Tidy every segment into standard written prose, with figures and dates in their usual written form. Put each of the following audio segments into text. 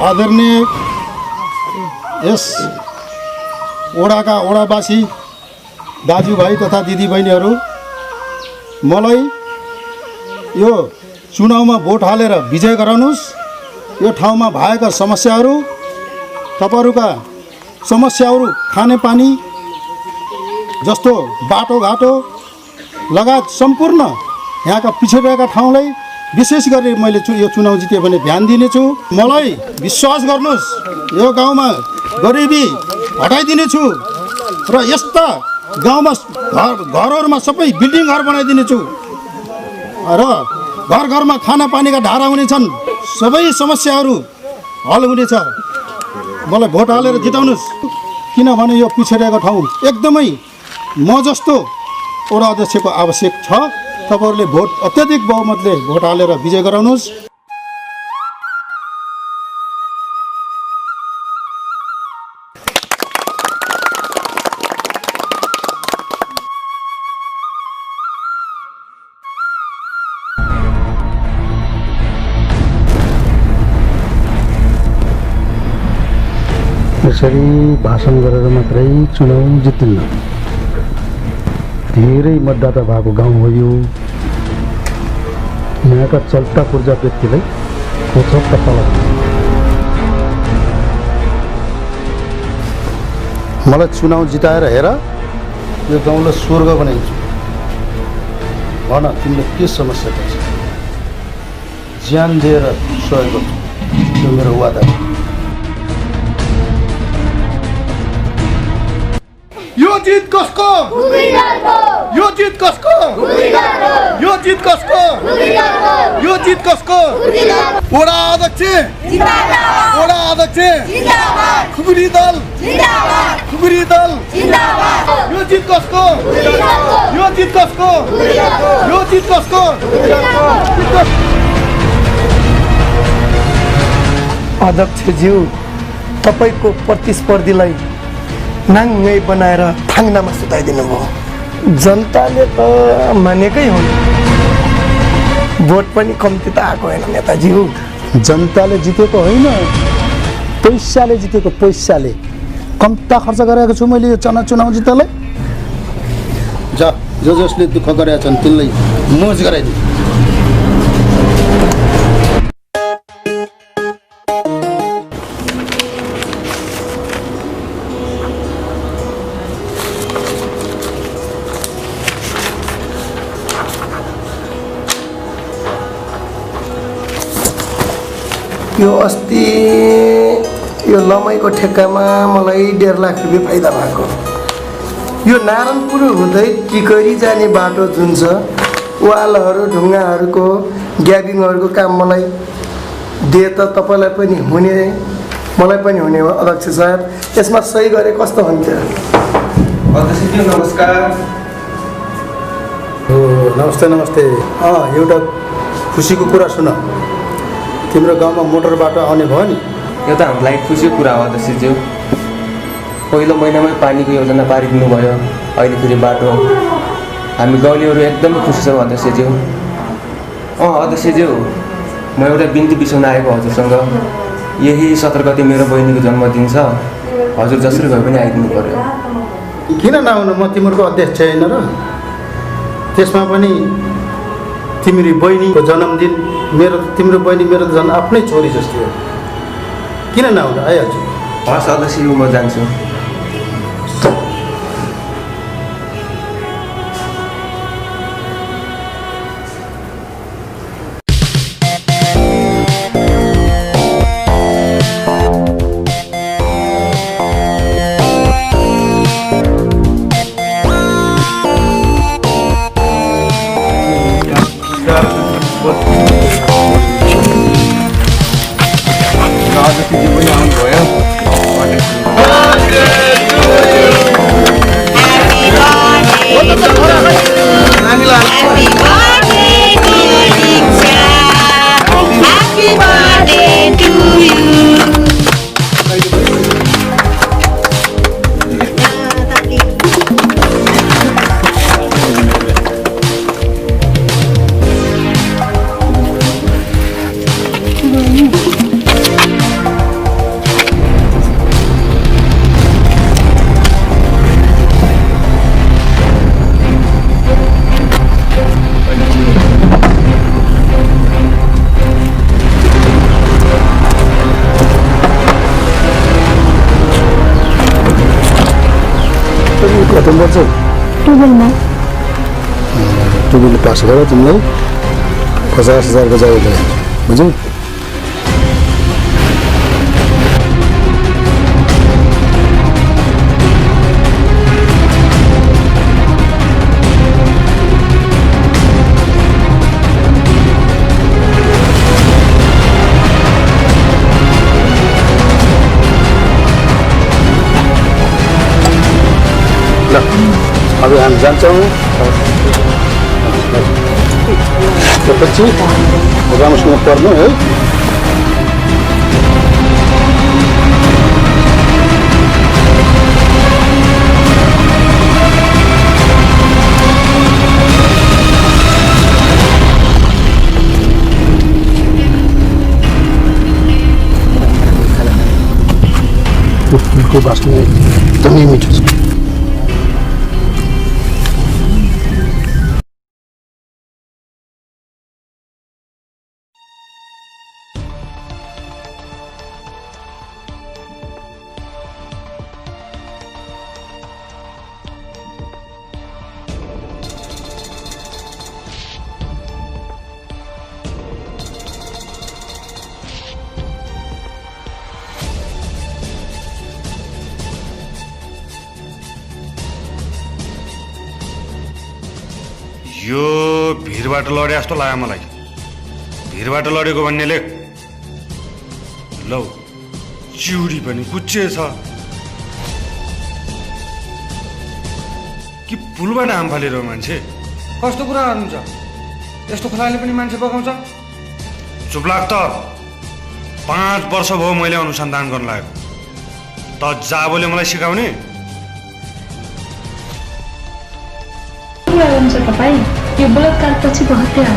आदरणीय यस ओडाका ओडावासी दाजुभाइ तथा दिदीबहिनीहरू, मलाई यो चुनावमा भोट हालेर विजय गराउनुहोस्। यो ठाउँमा भएका समस्याहरू, तपाईहरुका समस्याहरू, खानेपानी जस्तो बाटोघाटो लगायत सम्पूर्ण यहाँका पिछडिएका ठाउँलाई विशेष गरी मैले यो चुनाव जिते भने ध्यान दिनेछु। मलाई विश्वास गर्नुहोस्, यो गाउँमा गरिबी हटाइदिनेछु र यस्ता गाउँमा घरहरूमा सबै बिल्डिङ घर बनाइदिनेछु र घर घरमा खानापानीका धारा हुनेछन्। सबै समस्याहरू हल हुनेछ। मलाई भोट हालेर जिताउनुहोस्, किनभने यो पिछडिएको ठाउँ एकदमै म जस्तो वडा अध्यक्षको आवश्यक छ। तपाईहरुले भोट अत्यधिक बहुमतले भोट हालेर विजय गराउनुहोस्। यसरी भाषण गरेर मात्रै चुनाव जित्दिन्न। धेरै मतदाता भएको गाउँ हो यो। यहाँका चल्ता पूर्जा व्यक्तिलाई खोचक्क तल मलाई चुनाव जिताएर हेर, यो गाउँलाई स्वर्ग बनाइदिन्छु। भन तिमीले के समस्या छ? ज्यान दिएर सहयोग गर्छु, यो मेरो वादा हो। यो जित कसको? यो जित कसको? यो जित कसको? यो जित कसको? वडा अध्यक्ष, वडा अध्यक्ष, खुकुरी दल, खुकुरी दल। यो जित कसको? यो जित कसको? यो जित कसको? अध्यक्षज्यू, तपाईको प्रतिस्पर्धीलाई नाङ्गै बनाएर थाङ्नामा सुताइदिनु भयो। जनताले त मानेकै हुन्। भोट पनि कम्ती त आएको होइन नेताज्यू। जनताले जितेको होइन, पैसाले जितेको। पैसाले कम्ता खर्च गरेको छु मैले यो चुनाव जित्नलाई। जा, जसले दुःख गरेका छन् तिनलाई मोज गराइदिनु। यो अस्ति यो लमाईको ठेक्कामा मलाई 1.5 लाख रुपियाँ फाइदा भएको। यो नारायणपुर हुँदै टिकरी जाने बाटो जुन छ, वालहरू ढुङ्गाहरूको ग्याबिङहरूको काम मलाई दिए त तपाईँलाई पनि हुने, मलाई पनि हुने हो अध्यक्ष साहब। यसमा सही गरे कस्तो हुन्थ्यो? अध्यक्षज्यू नमस्कार। नमस्ते नमस्ते। एउटा खुसीको कुरा सुन, तिम्रो गाउँमा मोटर बाटो आउने भयो नि? यो त हामीलाई खुसीको कुरा हो अध्यक्षज्यू। पहिलो महिनामै पानीको योजना पारिदिनु भयो, अहिले फेरि बाटो। हामी गाउँलेहरू एकदमै खुसी छौँ अध्यक्षज्यू। अध्यक्षज्यू, म एउटा बिन्ती बिसाउन आएको हजुरसँग। यही 17 गते मेरो बहिनीको जन्मदिन छ, हजुर जसरी भए पनि आइदिनु पर्यो। किन नआउनु? म तिम्रो अध्यक्ष होइन र? त्यसमा पनि तिम्रो बहिनीको जन्मदिन, मेरो तिम्रो बहिनी मेरो झन् आफ्नै छोरी जस्तै हो। किन नआउनु? आइहाल्छु। हस् अध्यक्षज्यू, म जान्छु। कति पर्छ टुवेलमा टुवेल पास गर तिमीलाई 50,000 को जग्गा दिइहाल्छु बुझ्यौ अब हामी जान्छौँ त्यसपछि राम्रोसँग पर्नु है फुलको बास्नु एकदमै मिठो छ यो भिरबाट लडे जस्तो लाग्यो मलाई भिरबाट लडेको भन्नेले लौ चिउरी पनि कुच्चिएछ कि पुलबाट आम फालेर मान्छे कस्तो कुरा गर्नुहुन्छ यस्तो खोलाले पनि मान्छे बगाउँछ चुप लाग त 5 वर्ष भयो मैले अनुसन्धान गर्न लागेको त जाबोले मलाई सिकाउने हुन्छ तपाईँ यो बलात्कार पछि हत्या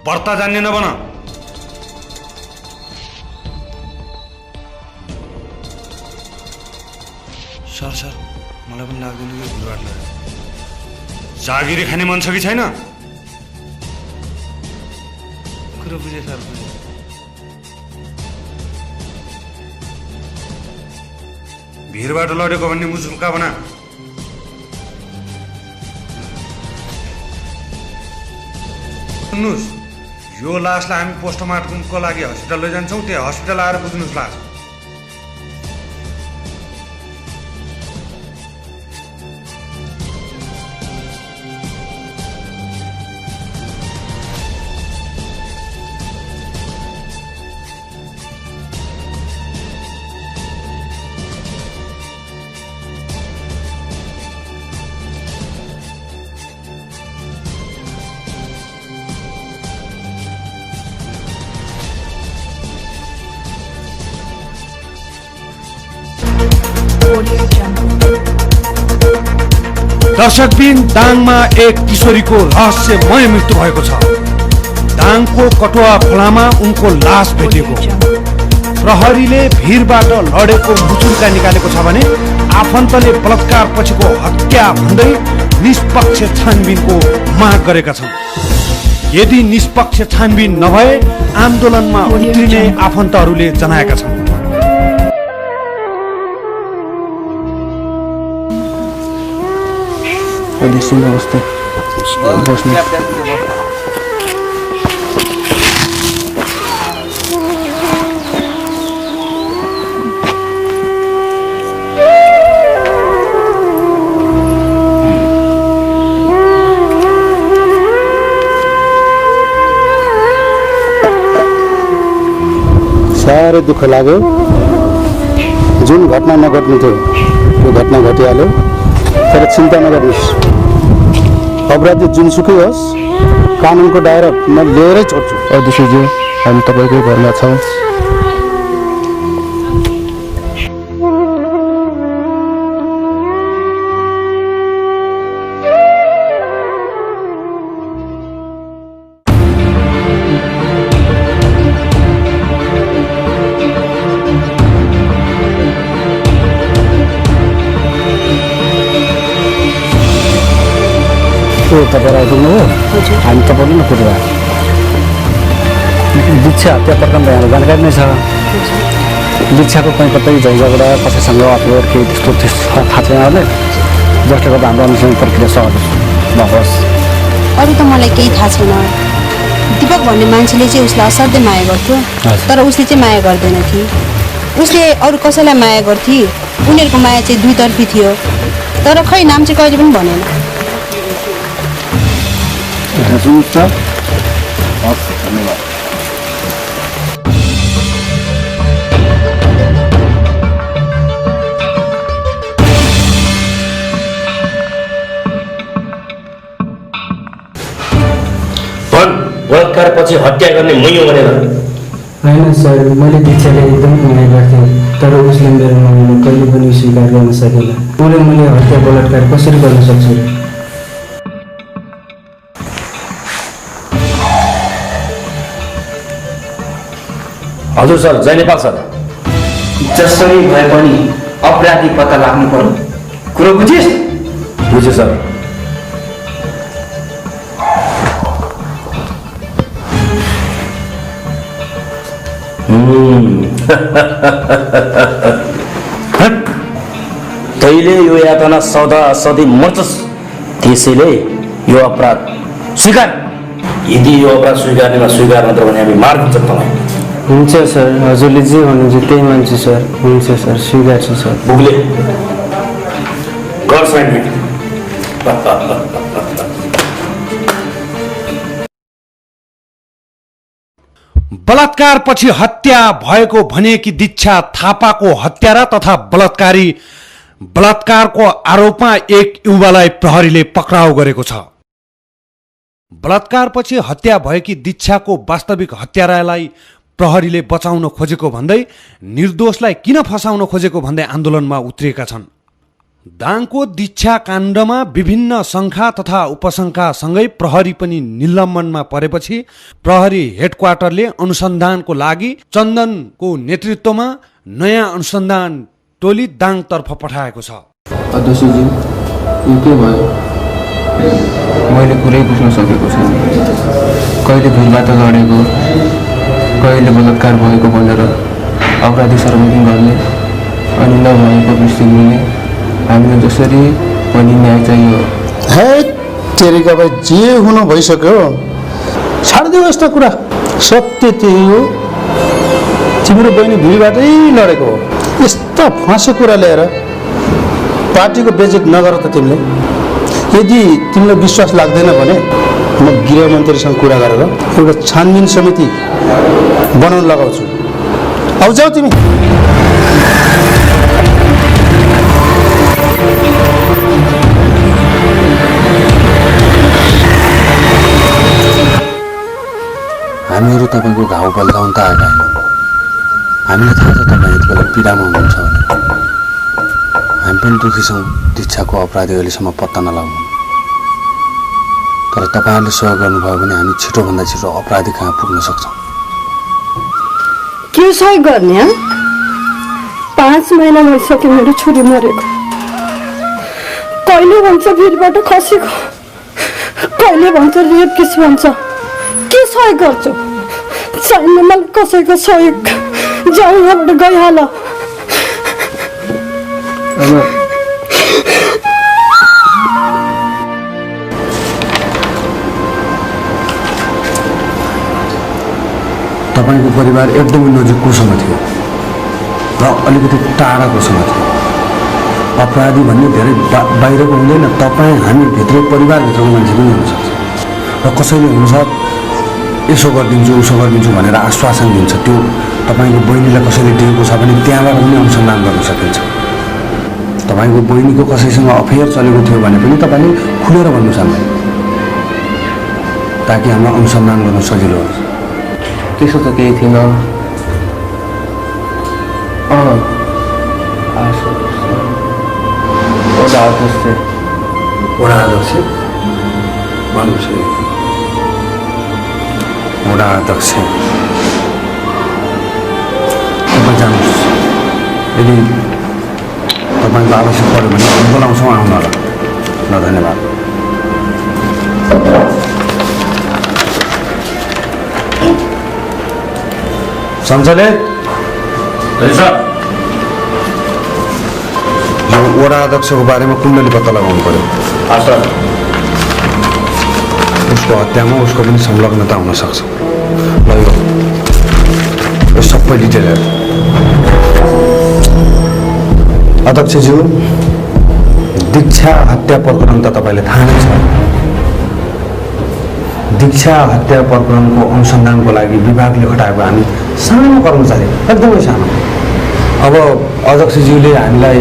व्रत जान्ने नबन सर सर मलाई पनि लाग्दैन कि भिडबाट लड्यो जागिरी खाने मन छ कि छैन कुरो बुझे सर भिरबाट लडेको भन्ने मुजुल्का बना सुन्नुहोस् यो लासलाई हामी पोस्टमार्टमको लागि हस्पिटल लैजान्छौँ त्यो हस्पिटल आएर बुझ्नुहोस् लास दर्शकबिन दाङमा एक किशोरीको रहस्यमय मृत्यु भएको छ दाङको कटुवा खोलामा उनको लास भेटिएको प्रहरीले भिरबाट लडेको मुचुल्का निकालेको छ भने आफन्तले बलात्कार पछिको हत्या भन्दै निष्पक्ष छानबिनको माग गरेका छन् यदि निष्पक्ष छानबिन नभए आन्दोलनमा उत्रिने आफन्तहरूले जनाएका छन् साह्रै दुःख लाग्यो जुन घटना नघट्नु थियो त्यो घटना घटिहाल्यो तर चिन्ता नगर्नुहोस् अपराधी जुनसुकै होस् कानुनको दायरा म लिएरै छोड्छु अध्यक्षज्यू हामी तपाईँकै घरमा छौँ तपाईँ आइपुग्नु हो हामी तपाईँले नपुग्नु दीक्षा हत्या प्रकरणमा यहाँ जानकारी नै छ दीक्षाको कहीँ कतै झैझगडा कसैसँग अपलोड केही त्यस्तो थाहा छैन अहिले, जसले गर्दा हाम्रो अनुसन्धान प्रक्रिया सहज नहोस्। अरू त मलाई केही थाहा छैन। दिपक भन्ने मान्छेले चाहिँ उसलाई असाध्यै माया गर्थ्यो, तर उसले चाहिँ माया गर्दैन थियो। उसले अरू कसैलाई माया गर्थे, उनीहरूको माया चाहिँ दुईतर्फी थियो, तर खै नाम चाहिँ कहिले पनि भनेन। धन्यवाद। बलात्कार पछि हत्या गर्ने मै हो भनेर होइन सर, मैले दीक्षाले एकदम माया गर्थेँ, तर उसले मेरो मायामा कहिले पनि स्वीकार गर्न सकेन। उसले मैले हत्या बलात्कार कसरी गर्न सक्छु? हजुर सर, जय नेपाल सर। जसरी भए पनि अपराधी पत्ता लाग्नु पर्यो। कुरो बुझिस्? बुझेँ सर। तैले यो यातना सदा सधैँ मर्छस्, त्यसैले यो अपराध स्वीकार। यदि यो अपराध स्वीकार्नेमा स्वीकार नत्र भने हामी मारिदिन्छौँ तपाईँ। हुन्छ सर, हजुरले जे भन्नुहुन्छ त्यही मान्छु सर। हुन्छ सर, स्वीकार्छु सर। बुगले गर्छ नि। बलात्कार पछि हत्या भएको भनेकी दीक्षा थापाको हत्यारा तथा बलात्कारको आरोपमा एक युवालाई प्रहरीले पक्राउ गरेको छ। बलात्कार पछि हत्या भएकी दीक्षाको वास्तविक हत्यारालाई प्रहरीले बचाउन खोजेको भन्दै निर्दोषलाई किन फसाउन खोजेको भन्दै आन्दोलनमा उत्रिएका छन्। दाङको दीक्षा काण्डमा विभिन्न शङ्का तथा उपशङ्कासँगै प्रहरी पनि निलम्बनमा परेपछि प्रहरी हेडक्वार्टरले अनुसन्धानको लागि चन्दनको नेतृत्वमा नयाँ अनुसन्धान टोली दाङतर्फ पठाएको छ। अध्यक्षजी, यो के भयो? मैले कुरै बुझ्न सकेको छैन। कहिले भिडबाट लडेको, कहिले बलात्कार भएको भनेर अपराधी सर्वोच्च गर्ने अनि नभएको वृष्टि मिल्ने। हामीलाई जसरी पनि न्याय चाहियो। हे तेरिका भाइ, जे हुनु भइसक्यो, छाडिदियो यस्तो कुरा। सत्य त्यही हो, तिम्रो बहिनी भिडबाटै लडेको हो। यस्ता फाँसे कुरा ल्याएर पार्टीको बेइज्जत नगर त तिमीले। यदि तिमीलाई विश्वास लाग्दैन भने म गृहमन्त्रीसँग कुरा गरेर एउटा छानबिन समिति बनाउन लगाउँछु। आउ जाऊ तिमी। हामीहरू तपाईँको घाउ बल्झाउन त आएका होइनौँ। हामीलाई थाहा छ तपाईँ यति बेला पीडामा हुनुहुन्छ भने। हामी पनि दुःखी छौँ दीक्षाको अपराधी अहिलेसम्म पत्ता नलाग्नु। तर तपाईँहरूले सहयोग गर्नुभयो भने हामी छिटोभन्दा छिटो अपराधी कहाँ पुग्न सक्छौँ। के सहयोग गर्ने? 5 महिना भइसक्यो मेरो छोरी मरेको। कहिले भन्छ भिरबाट खसेको, कहिले भन्छ रेप केस भन्छ। के सहयोग गर्छौ? चाहिने मलाई कसैको सहयोग। जाऊ यहाँबाट, गइहाल। तपाईँको परिवार एकदमै नजिककोसँग थियो र अलिकति टाढाकोसँग थियो। अपराधी भन्ने धेरै बाहिरको हुँदैन, तपाईँ हामी भित्र परिवारभित्रको मान्छे पनि हुनसक्छ। र कसैले हुन्छ यसो गरिदिन्छु उसो गरिदिन्छु भनेर आश्वासन दिन्छ। त्यो तपाईँको बहिनीलाई कसैले दिएको छ भने त्यहाँबाट पनि अनुसन्धान गर्न सकिन्छ। तपाईँको बहिनीको कसैसँग अफेयर चलेको थियो भने पनि तपाईँले खुलेर भन्नु सक्दैन, ताकि हाम्रो अनुसन्धान गर्न सजिलो होस्। त्यसो त केही थिएन। वडा अध्यक्ष भन्नुहोस्। वडा अध्यक्ष तपाईँ जानुहोस्। यदि तपाईँको आवश्यक पऱ्यो भने बोलाउँछौँ, आउन ल। धन्यवाद। सञ्चालक यो वडा अध्यक्षको बारेमा कुण्डली पत्ता लगाउनु पर्यो। उसको हत्यामा उसको पनि संलग्नता हुन सक्छ। ल यो सबै डिटेलहरू। अध्यक्षज्यू, दीक्षा हत्या प्रकरण त तपाईँले थाहा नै छ। दीक्षा हत्या प्रकरणको अनुसन्धानको लागि विभागले खटाएको हामी सानो कर्मचारी, एकदमै सानो। अब अध्यक्षज्यूले हामीलाई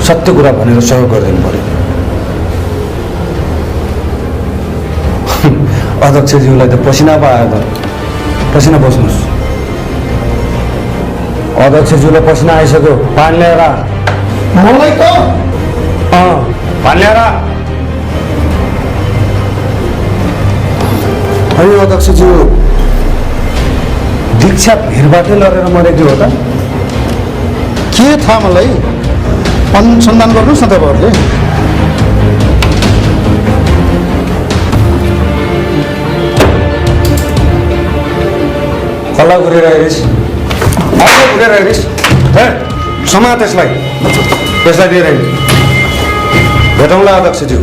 सत्य कुरा भनेर सहयोग गरिदिनु पर्यो। अध्यक्षज्यूलाई त पसिना पायो त, पसिना बस्नुहोस्। अध्यक्षज्यूलाई पसिना आइसक्यो, पानी ल्याएर। मलाई त पानी ल्याएर। अनि अध्यक्षज्यू, दीक्षा भिरबाटै लडेर मरेको हो त? के थाहा मलाई? अनुसन्धान गर्नुहोस् न तपाईँहरूले। कल्ला घुरेर हेरिस्, आफै घुरेर हेरिस्। समा त्यसलाई दिएर हेरिस्। भेटौँला अध्यक्षज्यू।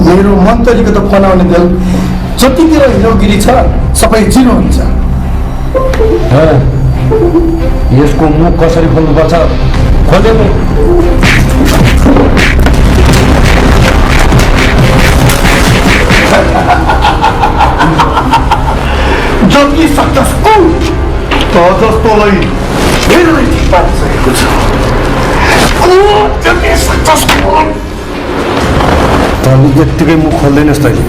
मेरो मन्तरीको त बनाउने बेल जतितिर हिरोगिरी छ सबै जिरो हुन्छ। यसको मुख कसरी खोल्नुपर्छ खोजेको। जति सक्छस् त जस्तोलाई धेरै ठिक पारिसकेको छ। जति सक्छस् तैँले यत्तिकै मुख खोल्दैनस् तैँले।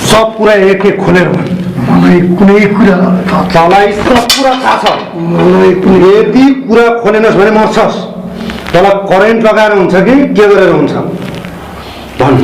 सब कुरा एक एक खोलेर मलाई कुनै कुरा तँलाई सब कुरा थाहा छ। यदि कुरा खोलेनस् भने मर्छस्। तँलाई करेन्ट लगाएर हुन्छ कि के गरेर हुन्छ भन्।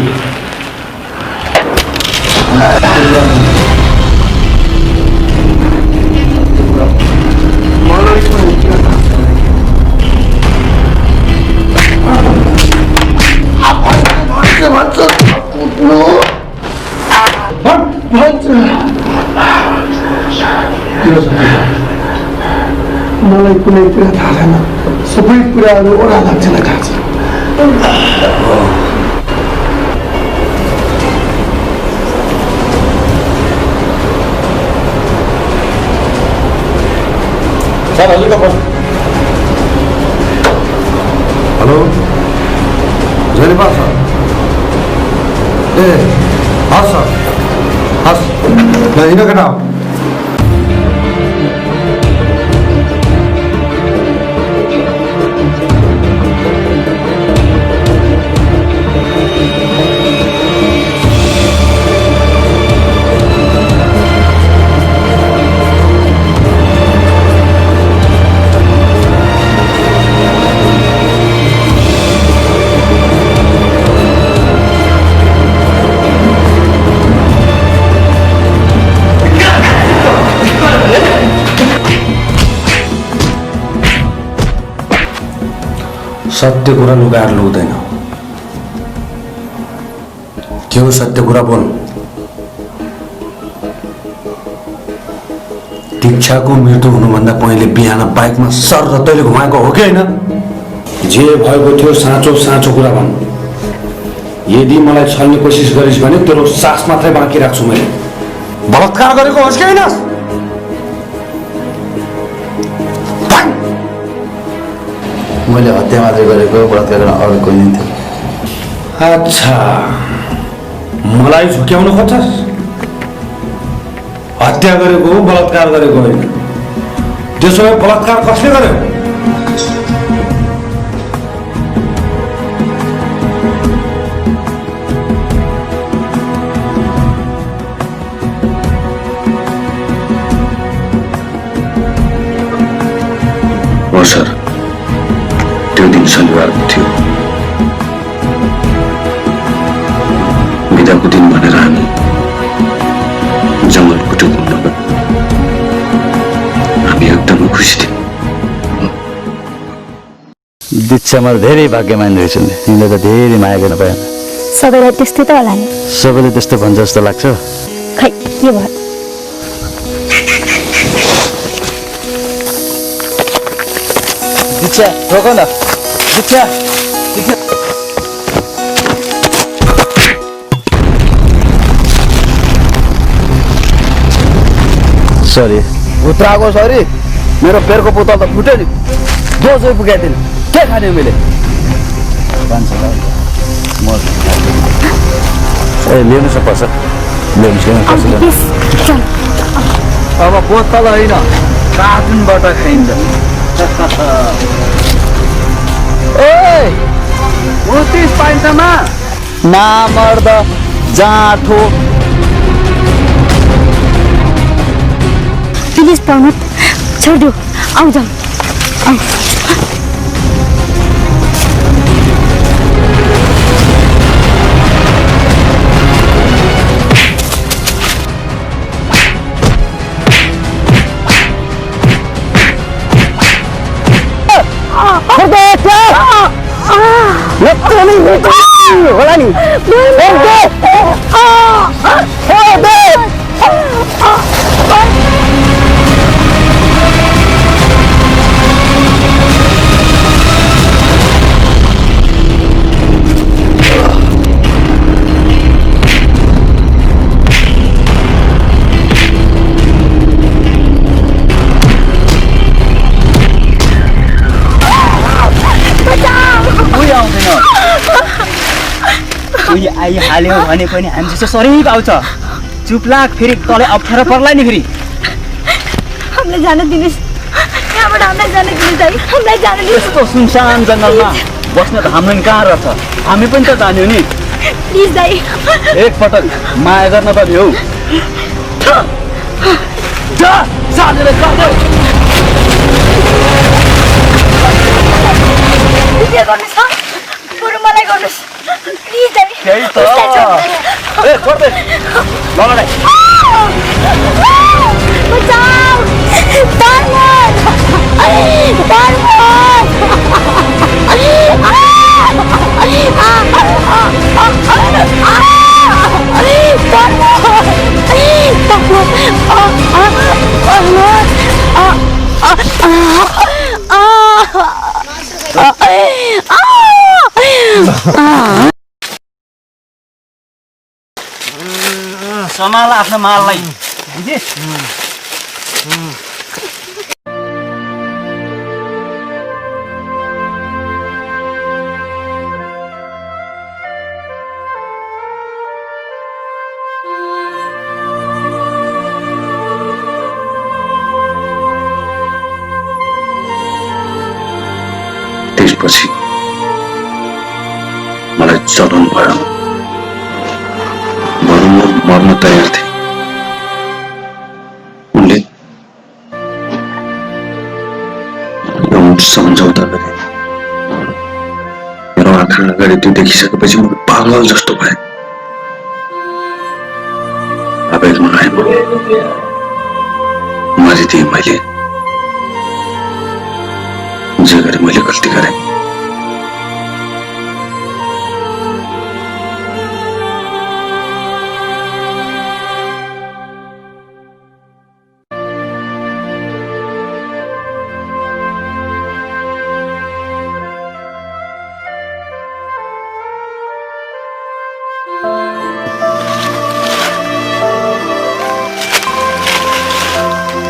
मलाई कुनै कुरा थाहा छैन। सबै कुराहरू ओडा अध्यक्षलाई थाहा छ। Hello Jaipal sir. ए हस् सर, हस् ल हिँड केटा। सत्य कुरा लुगाएर लुक्दैन। के हो सत्य कुरा बोल। दीक्षाको मृत्यु हुनुभन्दा पहिले बिहान बाइकमा सर र तैँले घुमाएको हो कि होइन? जे भएको थियो साँचो साँचो कुरा भन्। यदि मलाई छल्ने कोसिस गरिस् भने तेरो सास मात्रै बाँकी राख्छु मैले। बलात्कार गरेको होस् कि होइन? मैले हत्या मात्रै गरेको, बलात्कार गर्न अरू कोही नै थियो। अच्छा, मलाई झुक्याउन खोज्छस्? हत्या गरेको हो, बलात्कार गरेको होइन। त्यसो भए बलात्कार कसले गर्यो? सर, त्यो दिन शनिबारको थियो। बिदाको दिन भनेर हामी जङ्गल कुटो घुम्न गयौँ। हामी एकदमै खुसी थियौँ। दीक्षामा धेरै भाग्यमान रहेछन्, तिमीले त धेरै माया गर्न पाएन। सबैलाई त्यस्तै त होला नि। सबैले त्यस्तो भन्छ जस्तो लाग्छ। खै के भयो? दीक्षा रोक न, दीक्षा सरी उत्राको सरी, मेरो पेरको बोतल त फुट्यो नि, दोजै पुगाइदिनु। के खाने मैले? ल्याउनु छ पर्छ, अब बोतल होइन, कार्टुनबाट खाइन्छ। 29 पाइन्टमा नामर्द जाँठो। प्लिज प्रमोद छोडिदेऊ, आऊ जाऊ। होला नि उही आइहाल्यो भने पनि हामी जस्तो सरी पाउँछ। चुप लाग, फेरि तँलाई अप्ठ्यारो पर्ला नि फेरि। हामीलाई जान दिनुहोस्, यहाँबाट हामीलाई जान दिनुहोस् दाइ, हामीलाई जान दिनुहोस्। यस्तो सुनसान जङ्गलमा बस्न त हाम्रो नि कहाँ रहेछ? हामी पनि त जान्यो नि। प्लिज दाइ, एकपटक माया गर्न त भ्यौ। के गर्नुहोस्, बरु मलाई गर्नुहोस् प्लिज दाइ। त्यही त। ए छोड्दे, लडाइ। बचाऊ, प्रमोद, प्रमोद। सम्हाल आफ्नो माललाई, बुझिस्? त्यसपछि मलाई चलन भयो। बरु म मर्न तयार थिएँ। उनले सम्झौता गरे। मेरो आँखा अगाडि त्यो देखिसकेपछि म पागल जस्तो भएँ। आवेगमा आएँ, मारिदिएँ मैले। जे गरे मैले गल्ती गरेँ।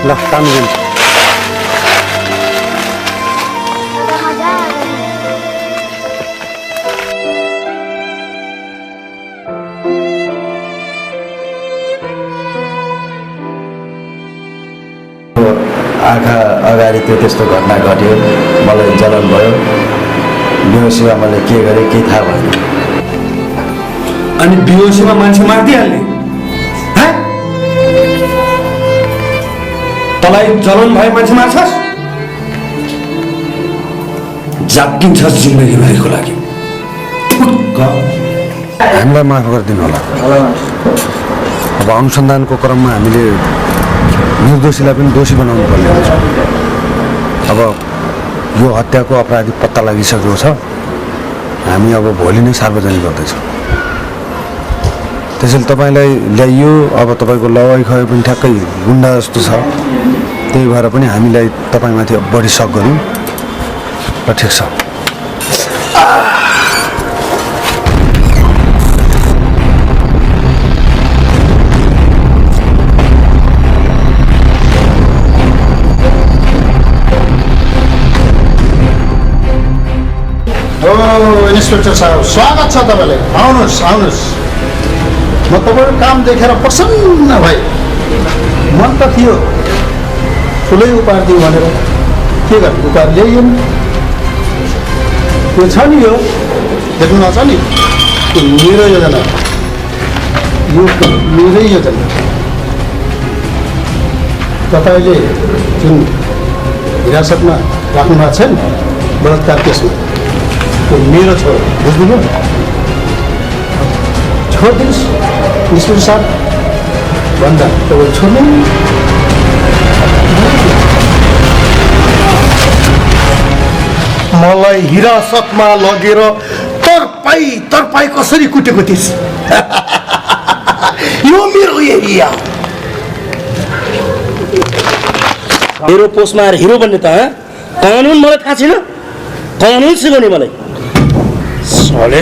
ल काम गर्नु। आँखा अगाडि त्यो त्यस्तो घटना घट्यो, मलाई जलन भयो। बेहोसीमा मैले के गरेँ केही थाहा भएन। अनि बेहोसीमा मान्छे मारिदिइहाल्ने? तँलाई जलन भए मान्छे मार्छस्? जाप्किन्छ जिन्दगीभरिको लागि। हामीलाई माफ गरिदिनु होला। अब अनुसन्धानको क्रममा हामीले निर्दोषीलाई पनि दोषी बनाउनु पर्ने हुन्छ। अब यो हत्याको अपराधी पत्ता लागिसकेको छ, हामी अब भोलि नै सार्वजनिक गर्दैछौँ। त्यसैले तपाईँलाई ल्याइयो, अब तपाईँको लवाई खयो पनि ठ्याक्कै गुन्डा जस्तो छ, त्यही भएर पनि हामीलाई तपाईँमाथि बढी शक गऱ्यौँ र ठिक छ। इन्सपेक्टर साहब, स्वागत छ तपाईँलाई। आउनुहोस् आउनुहोस्। म तपाईँको काम देखेर प्रसन्न भएँ। मन त थियो ठुलै उपहार दिउँ भनेर, के गर्नु, उपहार ल्याइएन। त्यो छ नि, यो देख्नु नछ नि, त्यो मेरो योजना, यो मेरै योजना। तपाईँले जुन हिरासतमा राख्नु भएको छ नि बलात्कार केसमा, त्यो मेरो छोरो, बुझ्नुभयो? छोडिदिनुहोस् इन्सपेक्टर साहब भन्दा तपाईँ छोड्नु। मलाई हिरासतमा लगेर तरपाई कसरी कुटेको थिइस्? यो मेरो एरिया। मेरो पोस्टमा आएर हिरो बन्ने त कानुन मलाई थाहा छैन, कानुन सिकाउने मलाई साले।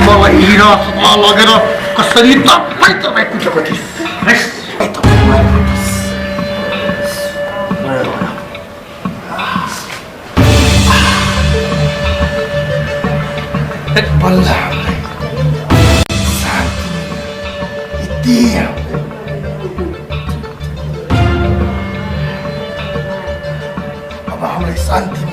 मलाई हिरासतमा लगेर कसरी तपाईँ कुटेको थिइस्? बल्ल अब हामीलाई शान्ति